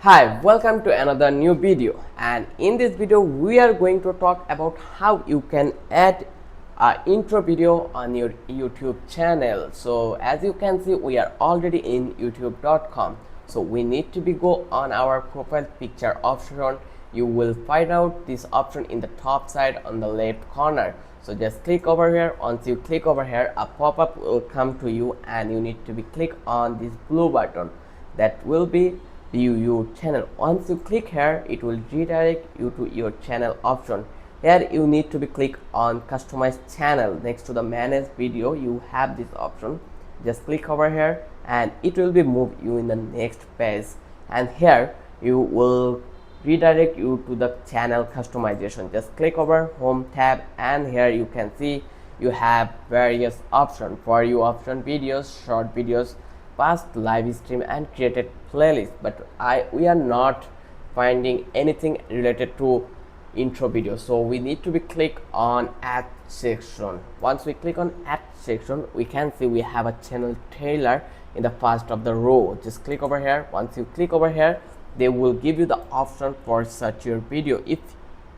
Hi, welcome to another new video, and in this video we are going to talk about how you can add an intro video on your YouTube channel. So as you can see, we are already in youtube.com. So we need to go on our profile picture option. You will find out this option in the top side on the left corner. So just click over here. Once you click over here, a pop-up will come to you and you need to click on this blue button that will be view your channel. Once you click here, it will redirect you to your channel option. Here you need to click on customize channel. Next to the manage video, you have this option. Just click over here and it will be move you in the next page, and here you will redirect you to the channel customization. Just click over home tab, and here you can see you have various options for you option: videos, short videos, past live stream, and created playlist. But we are not finding anything related to intro video, so we need to click on add section. Once we click on add section, we can see we have a channel trailer in the first of the row. Just click over here. Once you click over here, they will give you the option for search your video. If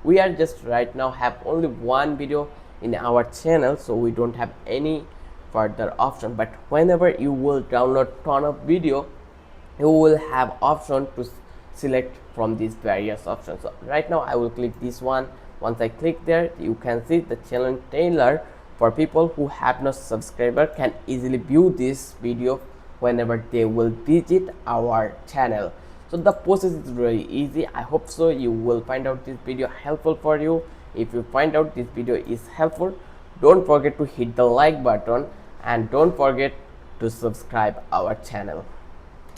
we are just right now have only one video in our channel, so we don't have any further option. But whenever you will download ton of video, you will have option to select from these various options. So right now I will click this one. Once I click there, you can see the channel trailer for people who have no subscriber can easily view this video whenever they will visit our channel. So the process is really easy. I hope so you will find out this video helpful for you. If you find out this video is helpful, don't forget to hit the like button and don't forget to subscribe our channel.